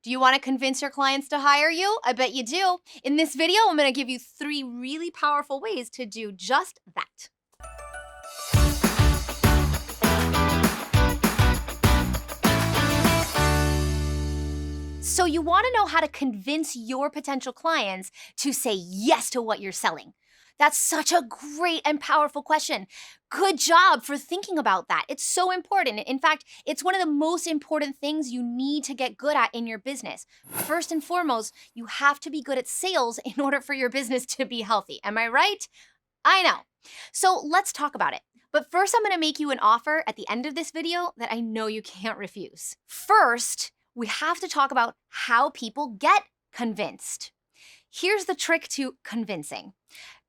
Do you want to convince your clients to hire you? I bet you do. In this video, I'm going to give you 3 really powerful ways to do just that. So you want to know how to convince your potential clients to say yes to what you're selling. That's such a great and powerful question. Good job for thinking about that. It's so important. In fact, it's one of the most important things you need to get good at in your business. First and foremost, you have to be good at sales in order for your business to be healthy. Am I right? I know. So let's talk about it. But first, I'm going to make you an offer at the end of this video that I know you can't refuse. First, we have to talk about how people get convinced. Here's the trick to convincing.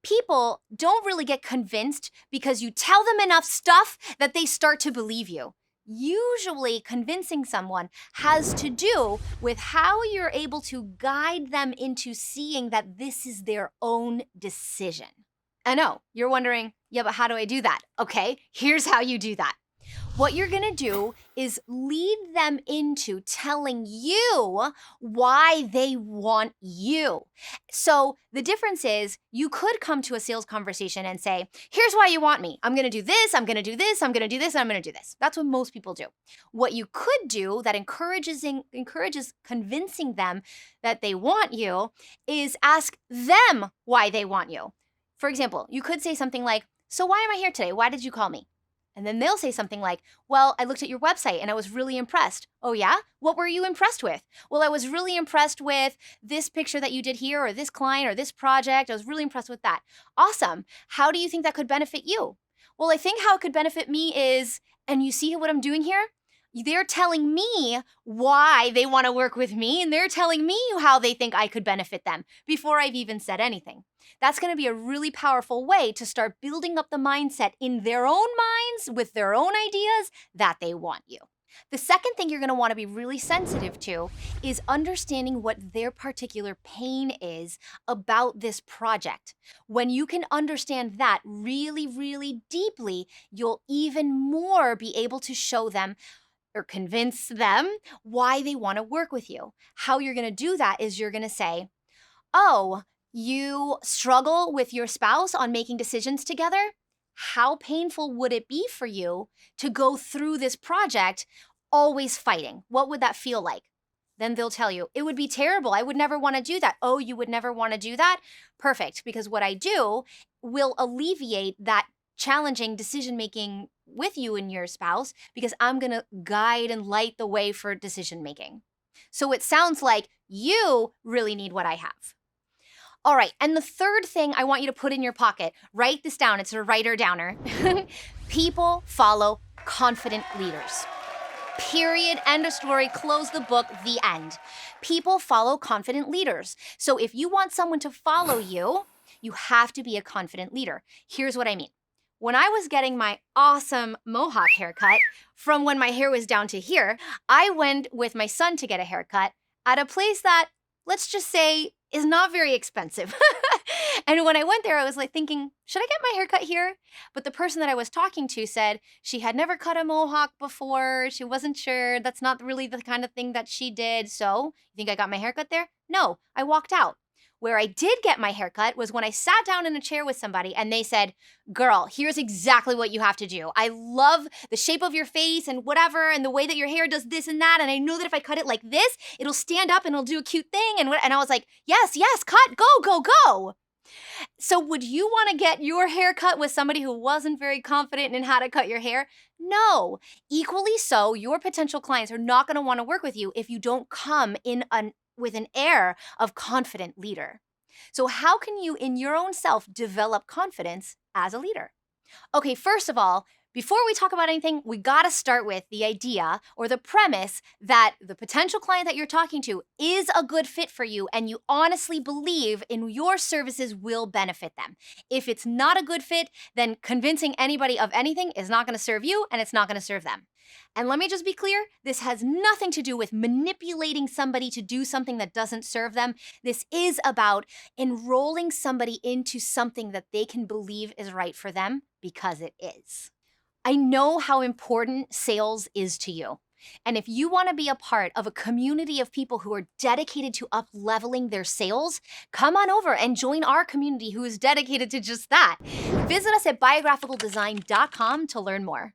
People don't really get convinced because you tell them enough stuff that they start to believe you. Usually, convincing someone has to do with how you're able to guide them into seeing that this is their own decision. I know, you're wondering, yeah, but how do I do that? Okay, here's how you do that. What you're gonna do is lead them into telling you why they want you. So the difference is you could come to a sales conversation and say, here's why you want me. I'm gonna do this, I'm gonna do this, I'm gonna do this, and I'm gonna do this. That's what most people do. What you could do that encourages convincing them that they want you is ask them why they want you. For example, you could say something like, so why am I here today? Why did you call me? And then they'll say something like, well, I looked at your website and I was really impressed. Oh yeah? What were you impressed with? Well, I was really impressed with this picture that you did here, or this client, or this project. I was really impressed with that. Awesome. How do you think that could benefit you? Well, I think how it could benefit me is, and you see what I'm doing here? They're telling me why they want to work with me, and they're telling me how they think I could benefit them before I've even said anything. That's going to be a really powerful way to start building up the mindset in their own minds with their own ideas that they want you. The second thing you're going to want to be really sensitive to is understanding what their particular pain is about this project. When you can understand that really, really deeply, you'll even more be able to show them or convince them why they want to work with you. How you're going to do that is you're going to say, oh, you struggle with your spouse on making decisions together? How painful would it be for you to go through this project always fighting? What would that feel like? Then they'll tell you, it would be terrible. I would never want to do that. Oh, you would never want to do that? Perfect, because what I do will alleviate that challenging decision-making with you and your spouse because I'm going to guide and light the way for decision-making. So it sounds like you really need what I have. All right, and the third thing I want you to put in your pocket, write this down, it's a writer-downer. People follow confident leaders. Period, end of story, close the book, the end. People follow confident leaders. So if you want someone to follow you, you have to be a confident leader. Here's what I mean. When I was getting my awesome mohawk haircut from when my hair was down to here, I went with my son to get a haircut at a place that, let's just say, is not very expensive. And when I went there, I was like thinking, should I get my haircut here? But the person that I was talking to said she had never cut a mohawk before. She wasn't sure. That's not really the kind of thing that she did. So you think I got my haircut there? No, I walked out. Where I did get my haircut was when I sat down in a chair with somebody and they said, girl, here's exactly what you have to do. I love the shape of your face and whatever, and the way that your hair does this and that. And I know that if I cut it like this, it'll stand up and it'll do a cute thing. And I was like, yes, cut, go, go, go. So would you want to get your hair cut with somebody who wasn't very confident in how to cut your hair? No. Equally so, your potential clients are not going to want to work with you if you don't come with an air of confident leader. So how can you, in your own self, develop confidence as a leader? Okay, first of all, before we talk about anything, we gotta start with the idea or the premise that the potential client that you're talking to is a good fit for you and you honestly believe in your services will benefit them. If it's not a good fit, then convincing anybody of anything is not gonna serve you and it's not gonna serve them. And let me just be clear, this has nothing to do with manipulating somebody to do something that doesn't serve them. This is about enrolling somebody into something that they can believe is right for them because it is. I know how important sales is to you. And if you want to be a part of a community of people who are dedicated to up-leveling their sales, come on over and join our community who is dedicated to just that. Visit us at biographicaldesign.com to learn more.